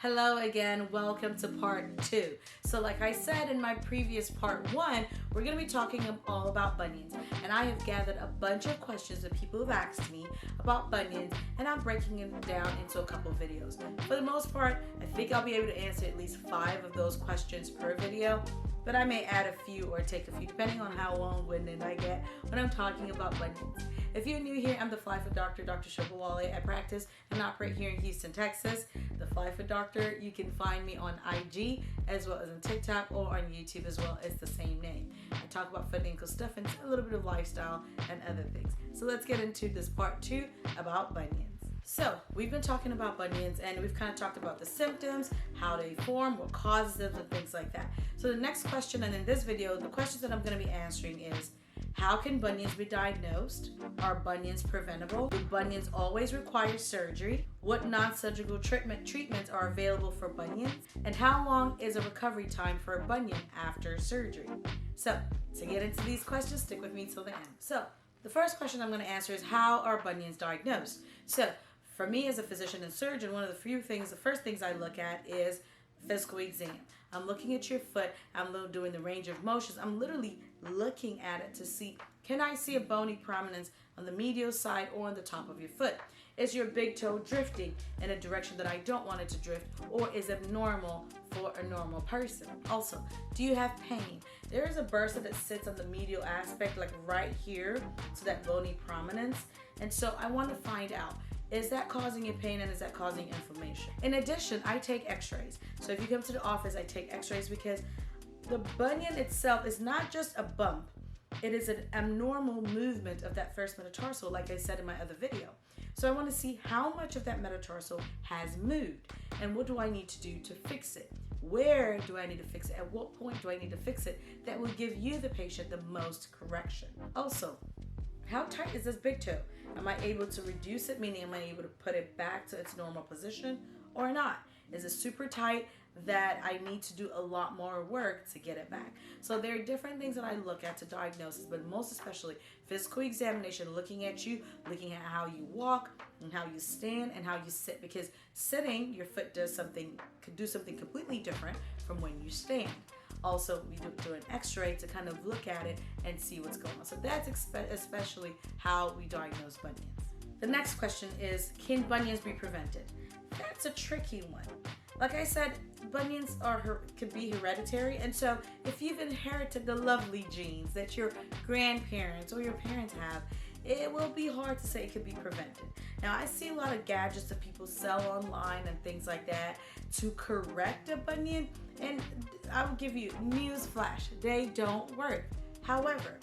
Hello again, welcome to part 2. So like I said in my previous part 1, we're going to be talking all about bunions. And I have gathered a bunch of questions that people have asked me about bunions, and I'm breaking them down into a couple of videos. For the most part, I think I'll be able to answer at least 5 of those questions per video, but I may add a few or take a few depending on how long-winded I get when I'm talking about bunions. If you're new here, I'm the Fly Foot Doctor, Dr. Shobawale. I practice and operate here in Houston, Texas. The Fly Foot Doctor, you can find me on IG as well as on TikTok or on YouTube as well. It's the same name. I talk about foot and ankle stuff and a little bit of lifestyle and other things. So let's get into this part 2 about bunions. So we've been talking about bunions and we've kind of talked about the symptoms, how they form, what causes them, and things like that. So the next question, and in this video, the questions that I'm going to be answering is, how can bunions be diagnosed? Are bunions preventable? Do bunions always require surgery? What non-surgical treatments are available for bunions? And how long is a recovery time for a bunion after surgery? So to get into these questions, stick with me till the end. So the first question I'm going to answer is, how are bunions diagnosed? So for me as a physician and surgeon, one of the first things I look at is physical exam. I'm looking at your foot, I'm doing the range of motions, I'm literally looking at it to see, can I see a bony prominence on the medial side or on the top of your foot? Is your big toe drifting in a direction that I don't want it to drift, or is it normal for a normal person? Also, do you have pain? There is a bursa that sits on the medial aspect, like right here, so that bony prominence, and so I want to find out, is that causing you pain and is that causing inflammation? In addition, I take x-rays. So if you come to the office, I take x-rays because the bunion itself is not just a bump. It is an abnormal movement of that first metatarsal, like I said in my other video. So I want to see how much of that metatarsal has moved and what do I need to do to fix it? Where do I need to fix it? At what point do I need to fix it? That will give you, the patient, the most correction. Also, how tight is this big toe? Am I able to reduce it, meaning am I able to put it back to its normal position or not? Is it super tight that I need to do a lot more work to get it back? So there are different things that I look at to diagnose, but most especially physical examination, looking at you, looking at how you walk and how you stand and how you sit, because sitting, your foot could do something completely different from when you stand. Also, we do an x-ray to kind of look at it and see what's going on. So that's especially how we diagnose bunions. The next question is, can bunions be prevented? That's a tricky one. Like I said, bunions could be hereditary, and so if you've inherited the lovely genes that your grandparents or your parents have, it will be hard to say it could be prevented. Now, I see a lot of gadgets that people sell online and things like that to correct a bunion, and I will give you news flash, they don't work. However,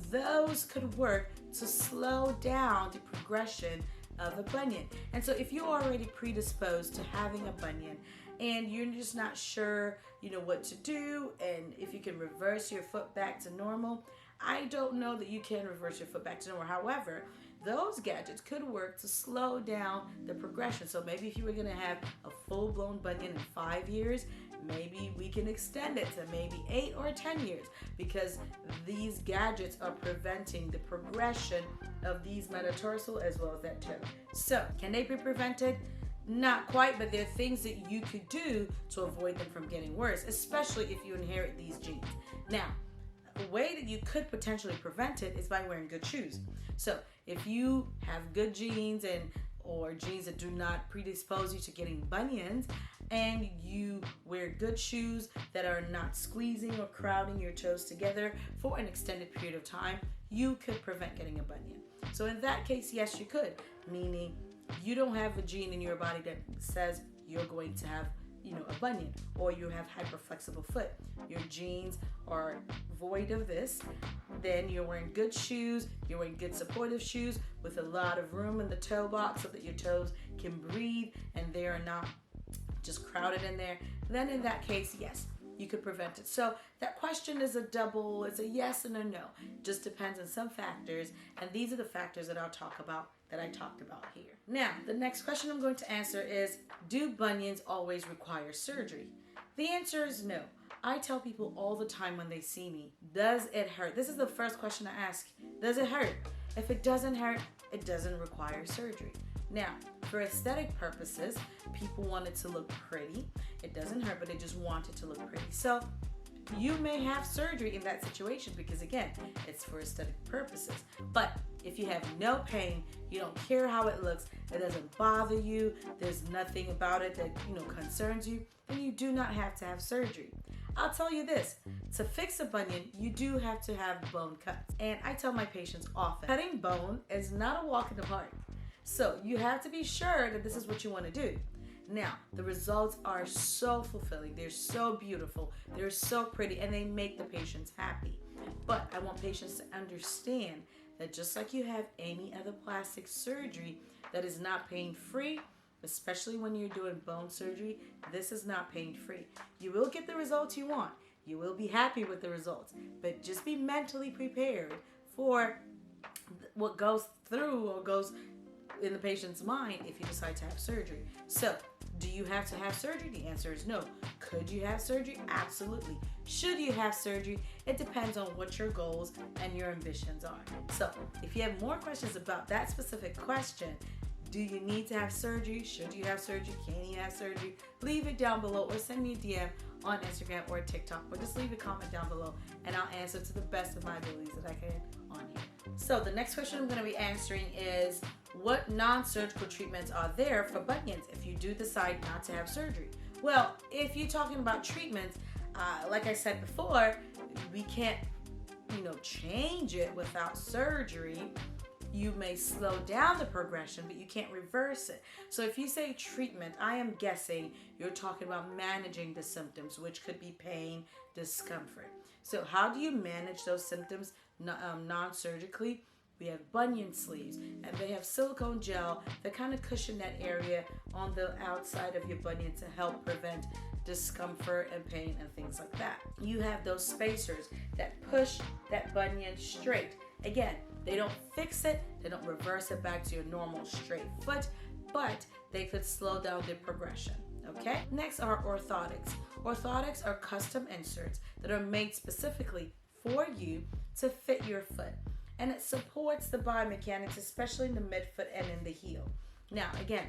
those could work to slow down the progression of a bunion. And so if you're already predisposed to having a bunion and you're just not sure, what to do, and if you can reverse your foot back to normal, I don't know that you can reverse your foot back to normal. However, those gadgets could work to slow down the progression. So maybe if you were going to have a full-blown bunion in 5 years, maybe we can extend it to maybe 8 or 10 years, because these gadgets are preventing the progression of these metatarsal as well as that toe. So can they be prevented? Not quite, but there are things that you could do to avoid them from getting worse, especially if you inherit these genes. Now, a way that you could potentially prevent it is by wearing good shoes. So if you have good genes or genes that do not predispose you to getting bunions, and you wear good shoes that are not squeezing or crowding your toes together for an extended period of time, you could prevent getting a bunion. So in that case, yes, you could, meaning you don't have a gene in your body that says you're going to have a bunion, or you have hyperflexible foot. Your genes are void of this. Then you're wearing good shoes, you're wearing good supportive shoes with a lot of room in the toe box so that your toes can breathe and they are not just crowded in there. Then in that case, yes, you could prevent it. So that question is it's a yes and a no. It just depends on some factors, and these are the factors that I'll talk about, that I talked about here. Now, the next question I'm going to answer is, do bunions always require surgery? The answer is no. I tell people all the time when they see me, does it hurt? This is the first question I ask. Does it hurt? If it doesn't hurt, it doesn't require surgery. Now, for aesthetic purposes, people want it to look pretty. It doesn't hurt, but they just want it to look pretty. So you may have surgery in that situation because, again, it's for aesthetic purposes. But if you have no pain, you don't care how it looks, it doesn't bother you, there's nothing about it that concerns you, then you do not have to have surgery. I'll tell you this, to fix a bunion, you do have to have bone cuts. And I tell my patients often, cutting bone is not a walk in the park. So you have to be sure that this is what you want to do. Now, the results are so fulfilling, they're so beautiful, they're so pretty, and they make the patients happy. But I want patients to understand that just like you have any other plastic surgery that is not pain-free, especially when you're doing bone surgery, this is not pain-free. You will get the results you want. You will be happy with the results, but just be mentally prepared for what goes through or goes in the patient's mind if you decide to have surgery. So, do you have to have surgery? The answer is no. Could you have surgery? Absolutely. Should you have surgery? It depends on what your goals and your ambitions are. So, if you have more questions about that specific question, do you need to have surgery? Should you have surgery? Can you have surgery? Leave it down below or send me a DM on Instagram or TikTok, or just leave a comment down below and I'll answer to the best of my abilities that I can on here. So the next question I'm going to be answering is, what non-surgical treatments are there for bunions if you do decide not to have surgery? Well, if you're talking about treatments, like I said before, we can't, change it without surgery. You may slow down the progression, but you can't reverse it. So if you say treatment, I am guessing you're talking about managing the symptoms, which could be pain, discomfort. So how do you manage those symptoms non-surgically? We have bunion sleeves, and they have silicone gel that kind of cushion that area on the outside of your bunion to help prevent discomfort and pain and things like that. You have those spacers that push that bunion straight. Again, they don't fix it, they don't reverse it back to your normal straight foot, but they could slow down the progression. Okay? Next are orthotics. Orthotics are custom inserts that are made specifically for you to fit your foot. And it supports the biomechanics, especially in the midfoot and in the heel. Now, again,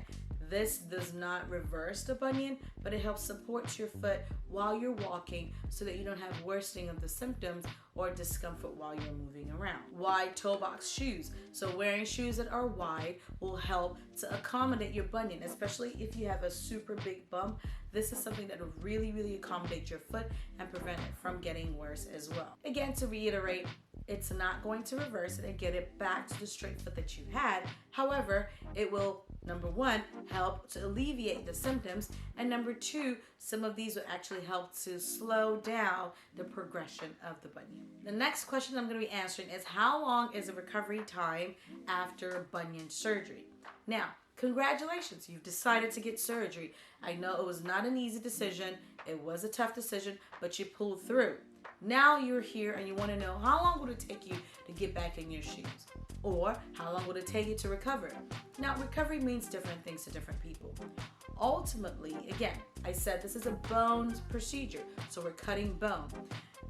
this does not reverse the bunion, but it helps support your foot while you're walking so that you don't have worsening of the symptoms or discomfort while you're moving around. Wide toe box shoes. So wearing shoes that are wide will help to accommodate your bunion, especially if you have a super big bump. This is something that will really, really accommodate your foot and prevent it from getting worse as well. Again, to reiterate, it's not going to reverse it and get it back to the straight foot that you had. However, it will, number one, help to alleviate the symptoms, and number two, some of these will actually help to slow down the progression of the bunion. The next question I'm going to be answering is, how long is the recovery time after bunion surgery? Now, congratulations, you've decided to get surgery. I know it was not an easy decision. It was a tough decision, but you pulled through. Now you're here and you want to know, how long would it take you to get back in your shoes? Or how long would it take you to recover? Now, recovery means different things to different people. Ultimately, again, I said this is a bone procedure, so we're cutting bone.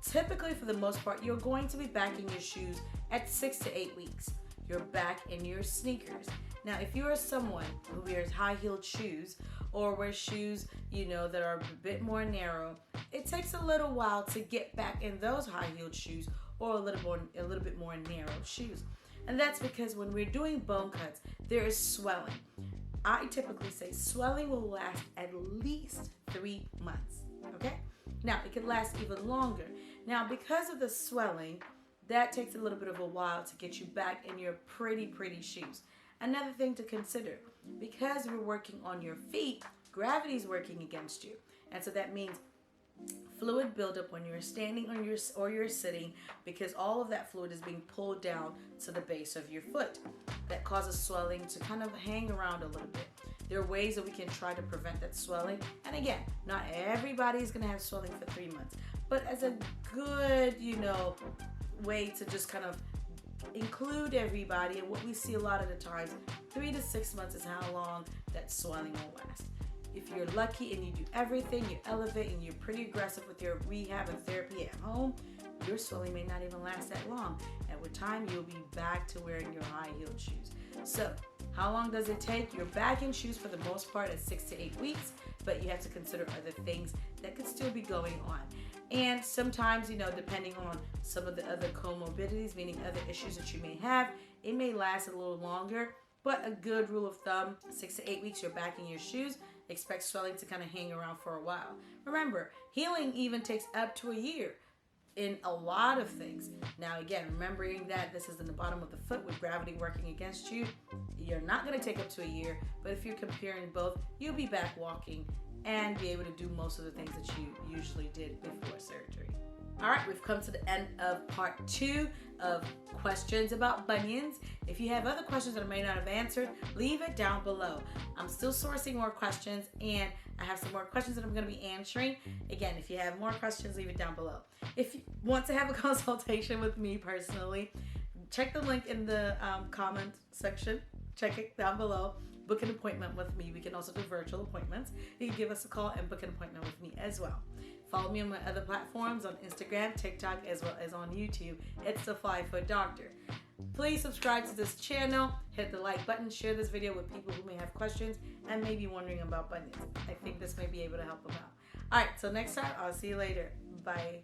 Typically, for the most part, you're going to be back in your shoes at 6 to 8 weeks. You're back in your sneakers. Now, if you are someone who wears high-heeled shoes or wears shoes, that are a bit more narrow, it takes a little while to get back in those high-heeled shoes or a little bit more narrow shoes. And that's because when we're doing bone cuts, there is swelling. I typically say swelling will last at least 3 months, okay? Now, it can last even longer. Now, because of the swelling, that takes a little bit of a while to get you back in your pretty, pretty shoes. Another thing to consider, because we're working on your feet, gravity is working against you. And so that means fluid buildup when you're standing or you're sitting, because all of that fluid is being pulled down to the base of your foot. That causes swelling to kind of hang around a little bit. There are ways that we can try to prevent that swelling. And again, not everybody is going to have swelling for 3 months. But as a good, way to just kind of include everybody, and what we see a lot of the times, 3 to 6 months is how long that swelling will last. If you're lucky and you do everything, you elevate and you're pretty aggressive with your rehab and therapy at home, your swelling may not even last that long. And with time, you'll be back to wearing your high-heeled shoes. So how long does it take? You're back in shoes for the most part at 6 to 8 weeks, but you have to consider other things that could still be going on. And sometimes, depending on some of the other comorbidities, meaning other issues that you may have, it may last a little longer. But a good rule of thumb, 6 to 8 weeks, you're back in your shoes. Expect swelling to kind of hang around for a while. Remember, healing even takes up to a year in a lot of things. Now, again, remembering that this is in the bottom of the foot with gravity working against you, you're not going to take up to a year. But if you're comparing both, you'll be back walking and be able to do most of the things that you usually did before surgery. All right, we've come to the end of part 2 of questions about bunions. If you have other questions that I may not have answered, leave it down below. I'm still sourcing more questions, and I have some more questions that I'm going to be answering. Again, if you have more questions, leave it down below. If you want to have a consultation with me personally, check the link in the comment section. Check it down below. Book an appointment with me. We can also do virtual appointments. You can give us a call and book an appointment with me as well. Follow me on my other platforms on Instagram, TikTok, as well as on YouTube. It's the Fly Foot Doctor. Please subscribe to this channel. Hit the like button. Share this video with people who may have questions and may be wondering about bunions. I think this may be able to help them out. All right, so next time, I'll see you later. Bye.